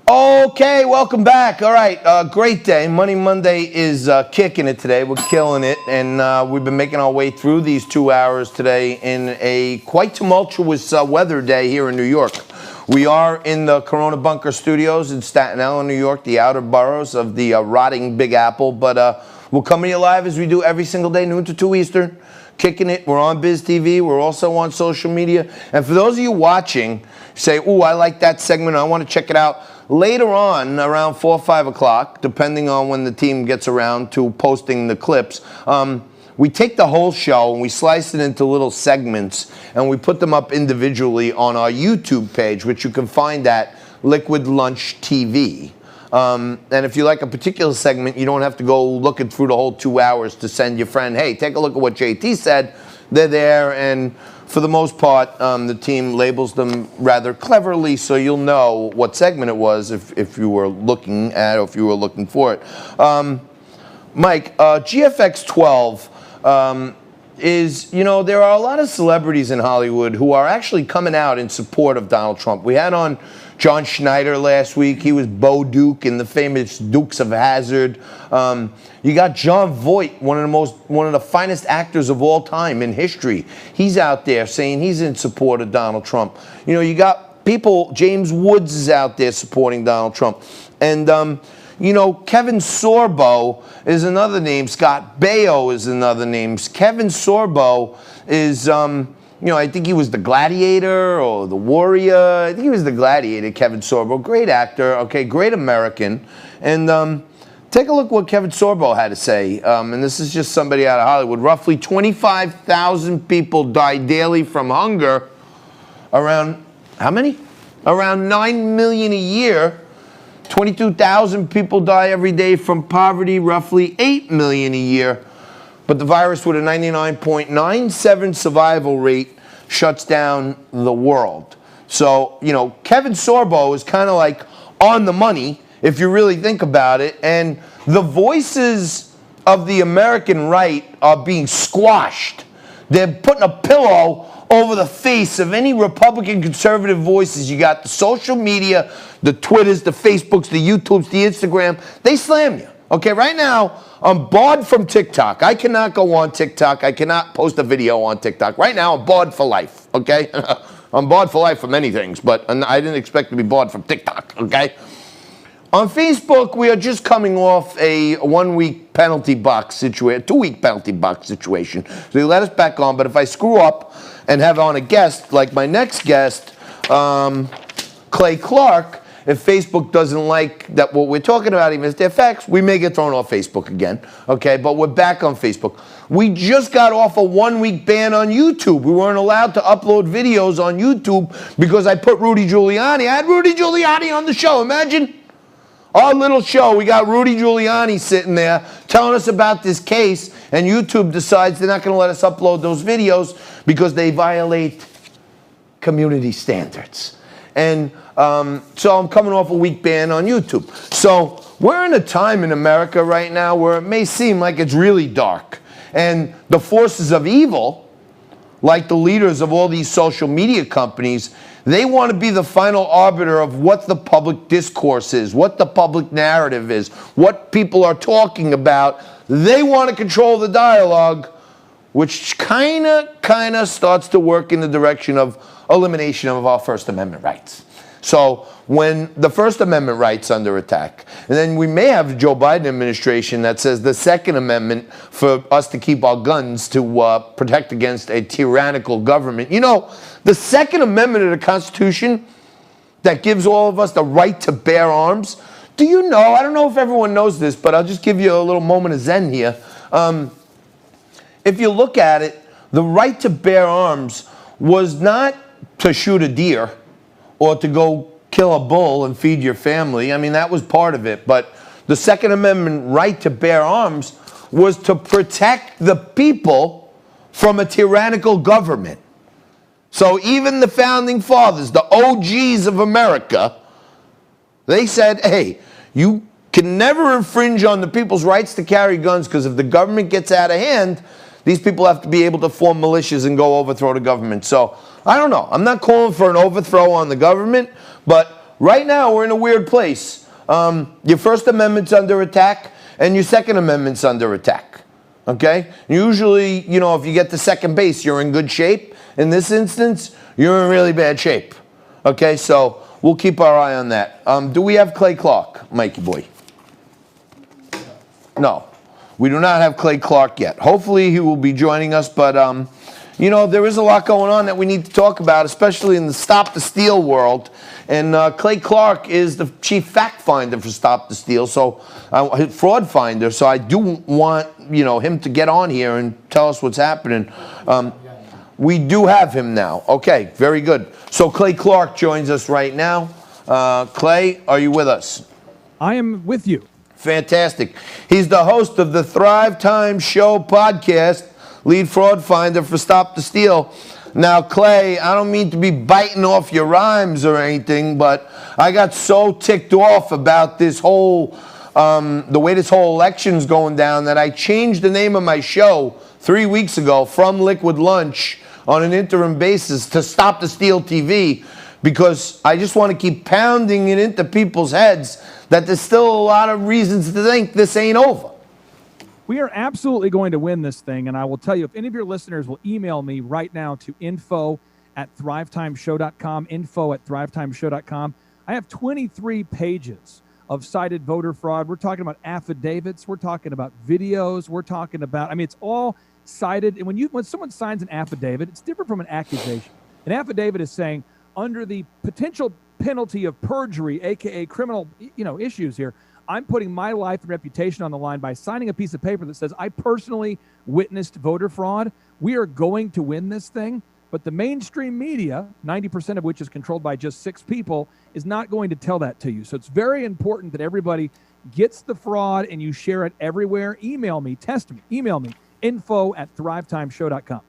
Okay, welcome back. All right, great day. Money Monday is kicking it today. We're killing it, and we've been making our way through these 2 hours today in a quite tumultuous weather day here in New York. We are in the Corona Bunker Studios in Staten Island, New York, the outer boroughs of the rotting Big Apple, but we'll come to you live as we do every single day, noon to 2 Eastern, kicking it. We're on Biz TV. We're also on social media. And for those of you watching, say, ooh, I like that segment. I want to check it out. Later on, around 4 or 5 o'clock, depending on when the team gets around to posting the clips, we take the whole show and we slice it into little segments and we put them up individually on our YouTube page, which you can find at Liquid Lunch TV. And if you like a particular segment, you don't have to go looking through the whole 2 hours to send your friend, hey, take a look at what JT said. They're there, and for the most part, the team labels them rather cleverly, so you'll know what segment it was if you were looking at or if you were looking for it. Mike, GFX 12 is, you know, there are a lot of celebrities in Hollywood who are actually coming out in support of Donald Trump. We had on John Schneider last week. He was Bo Duke in the famous Dukes of Hazzard. You got John Voight, one of the finest actors of all time in history. He's out there saying he's in support of Donald Trump. You know, you got people, James Woods is out there supporting Donald Trump. And, you know, Kevin Sorbo is another name. Scott Baio is another name. Kevin Sorbo is, you know, I think he was the Gladiator or the Warrior. I think he was the Gladiator, Kevin Sorbo. Great actor, okay, great American. And take a look what Kevin Sorbo had to say. And this is just somebody out of Hollywood. Roughly 25,000 people die daily from hunger. Around, how many? Around 9 million a year. 22,000 people die every day from poverty, roughly 8 million a year. But the virus with a 99.97 survival rate shuts down the world. So, you know, Kevin Sorbo is kind of like on the money, if you really think about it. And the voices of the American right are being squashed. They're putting a pillow over the face of any Republican conservative voices. You got the social media, the Twitters, the Facebooks, the YouTubes, the Instagram. They slam you. Okay, right now, I'm barred from TikTok. I cannot go on TikTok. I cannot post a video on TikTok. Right now, I'm barred for life, okay? I'm barred for life for many things, but I didn't expect to be barred from TikTok, okay? On Facebook, we are just coming off a 1-week penalty box situation, 2-week penalty box situation. So they let us back on, but if I screw up and have on a guest, like my next guest, Clay Clark, if Facebook doesn't like that what we're talking about, even if they're facts, we may get thrown off Facebook again, okay? But we're back on Facebook. We just got off a 1-week ban on YouTube. We weren't allowed to upload videos on YouTube because I put Rudy Giuliani. I had Rudy Giuliani on the show. Imagine our little show. We got Rudy Giuliani sitting there telling us about this case, and YouTube decides they're not going to let us upload those videos because they violate community standards. And so I'm coming off a week ban on YouTube. So we're in a time in America right now where it may seem like it's really dark. And the forces of evil, like the leaders of all these social media companies, they want to be the final arbiter of what the public discourse is, what the public narrative is, what people are talking about. They want to control the dialogue, which kind of starts to work in the direction of elimination of our First Amendment rights. So when the First Amendment right's under attack, and then we may have a Joe Biden administration that says the Second Amendment for us to keep our guns to protect against a tyrannical government. You know, the Second Amendment of the Constitution that gives all of us the right to bear arms, do you know, I don't know if everyone knows this, but I'll just give you a little moment of zen here. If you look at it, the right to bear arms was not to shoot a deer or to go kill a bull and feed your family. I mean, that was part of it. But the Second Amendment right to bear arms was to protect the people from a tyrannical government. So even the founding fathers, the OGs of America, they said, hey, you can never infringe on the people's rights to carry guns because if the government gets out of hand, these people have to be able to form militias and go overthrow the government. So I don't know. I'm not calling for an overthrow on the government, but right now we're in a weird place. Your First Amendment's under attack, and your Second Amendment's under attack. Okay? Usually, you know, if you get to second base, you're in good shape. In this instance, you're in really bad shape. Okay, so we'll keep our eye on that. Do we have Clay Clark, Mikey boy? No, we do not have Clay Clark yet. Hopefully he will be joining us, but you know, there is a lot going on that we need to talk about, especially in the Stop the Steal world. And Clay Clark is the chief fact finder for Stop the Steal, so fraud finder. So I do want, you know, him to get on here and tell us what's happening. We do have him now. Okay, very good. So Clay Clark joins us right now. Clay, are you with us? I am with you. Fantastic. He's the host of the Thrivetime Show podcast, lead fraud finder for Stop the Steal. Now, Clay, I don't mean to be biting off your rhymes or anything, but I got so ticked off about this whole, the way this whole election's going down, that I changed the name of my show 3 weeks ago from Liquid Lunch on an interim basis to Stop the Steal TV, because I just want to keep pounding it into people's heads that there's still a lot of reasons to think this ain't over. We are absolutely going to win this thing, and I will tell you, if any of your listeners will email me right now to info@thrivetimeshow.com, info@thrivetimeshow.com, I have 23 pages of cited voter fraud. We're talking about affidavits. We're talking about videos. We're talking about, I mean, it's all cited. And when someone signs an affidavit, it's different from an accusation. An affidavit is saying, under the potential penalty of perjury, aka criminal, you know, issues here, I'm putting my life and reputation on the line by signing a piece of paper that says I personally witnessed voter fraud. We are going to win this thing, but the mainstream media, 90% of which is controlled by just 6 people, is not going to tell that to you. So it's very important that everybody gets the fraud and you share it everywhere. Email me, test me, email me, info@thrivetimeshow.com.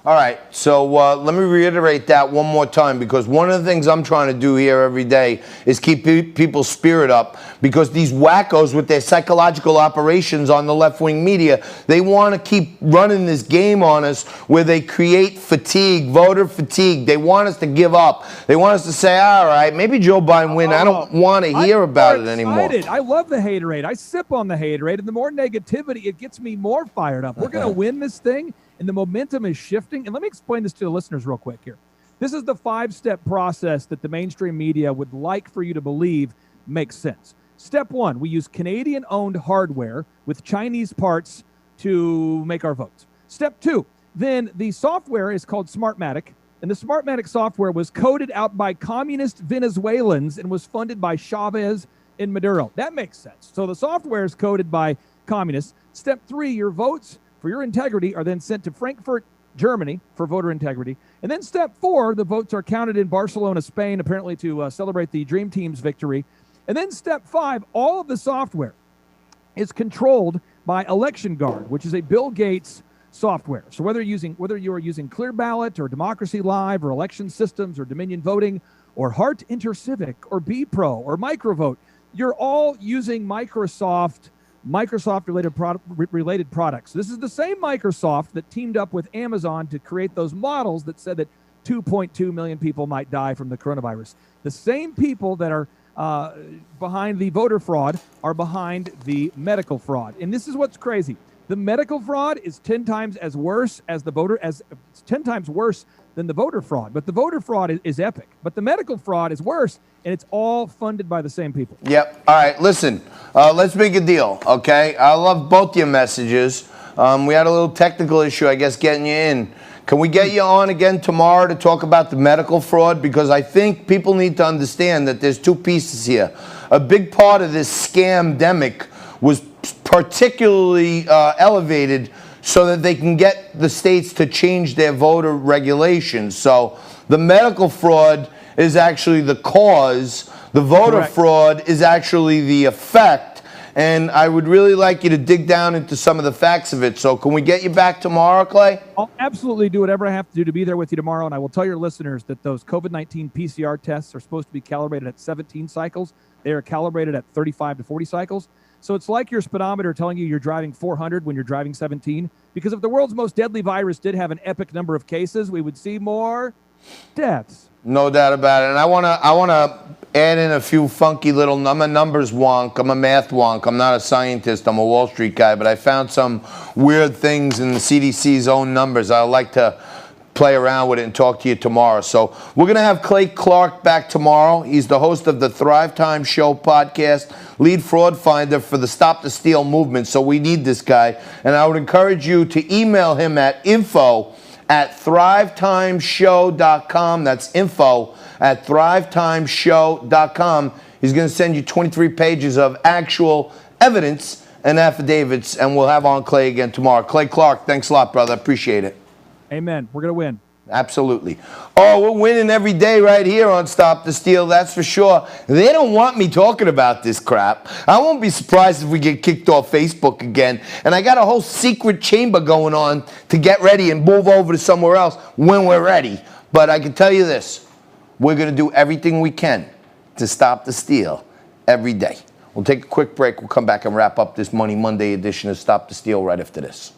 All right, so let me reiterate that one more time, because one of the things I'm trying to do here every day is keep people's spirit up, because these wackos with their psychological operations on the left-wing media, they want to keep running this game on us where they create fatigue, voter fatigue. They want us to give up. They want us to say, all right, maybe Joe Biden win. I don't want to hear about it anymore. I love the haterade. I sip on the haterade, and the more negativity, it gets me more fired up. We're going to win this thing. And the momentum is shifting. And let me explain this to the listeners real quick here. This is the 5-step process that the mainstream media would like for you to believe makes sense. Step 1, we use Canadian-owned hardware with Chinese parts to make our votes. Step 2, then the software is called Smartmatic. And the Smartmatic software was coded out by communist Venezuelans and was funded by Chavez and Maduro. That makes sense. So the software is coded by communists. Step 3, your votes for your integrity are then sent to Frankfurt, Germany for voter integrity. And then step 4, the votes are counted in Barcelona, Spain, apparently to celebrate the Dream Team's victory. And then step 5, all of the software is controlled by Election Guard, which is a Bill Gates software. So whether you are using Clear Ballot or Democracy Live or Election Systems or Dominion Voting or Heart InterCivic or BPro or Microvote, you're all using Microsoft-related products. This is the same Microsoft that teamed up with Amazon to create those models that said that 2.2 million people might die from the coronavirus. The same people that are behind the voter fraud are behind the medical fraud. And this is what's crazy. The medical fraud is 10 times as worse as it's 10 times worse than the voter fraud. But the voter fraud is epic. But the medical fraud is worse, and it's all funded by the same people. Yep. All right, listen, let's make a deal, okay? I love both your messages. We had a little technical issue, I guess, getting you in. Can we get you on again tomorrow to talk about the medical fraud? Because I think people need to understand that there's 2 pieces here. A big part of this scam-demic was particularly elevated so that they can get the states to change their voter regulations. So the medical fraud is actually the cause. The voter fraud is actually the effect. And I would really like you to dig down into some of the facts of it. So can we get you back tomorrow, Clay? I'll absolutely do whatever I have to do to be there with you tomorrow. And I will tell your listeners that those COVID-19 PCR tests are supposed to be calibrated at 17 cycles. They are calibrated at 35 to 40 cycles. So it's like your speedometer telling you you're driving 400 when you're driving 17. Because if the world's most deadly virus did have an epic number of cases, we would see more deaths. No doubt about it. And I wanna add in a few funky little. I'm a numbers wonk. I'm a math wonk. I'm not a scientist. I'm a Wall Street guy. But I found some weird things in the CDC's own numbers. I'd like to play around with it and talk to you tomorrow. So we're going to have Clay Clark back tomorrow. He's the host of the Thrivetime Show podcast, lead fraud finder for the Stop the Steal movement. So we need this guy. And I would encourage you to email him at info@thrivetimeshow.com. That's info@thrivetimeshow.com. He's going to send you 23 pages of actual evidence and affidavits, and we'll have on Clay again tomorrow. Clay Clark, thanks a lot, brother. Appreciate it. Amen. We're going to win. Absolutely. Oh, we're winning every day right here on Stop the Steal, that's for sure. They don't want me talking about this crap. I won't be surprised if we get kicked off Facebook again. And I got a whole secret chamber going on to get ready and move over to somewhere else when we're ready. But I can tell you this, we're going to do everything we can to stop the steal every day. We'll take a quick break. We'll come back and wrap up this Money Monday edition of Stop the Steal right after this.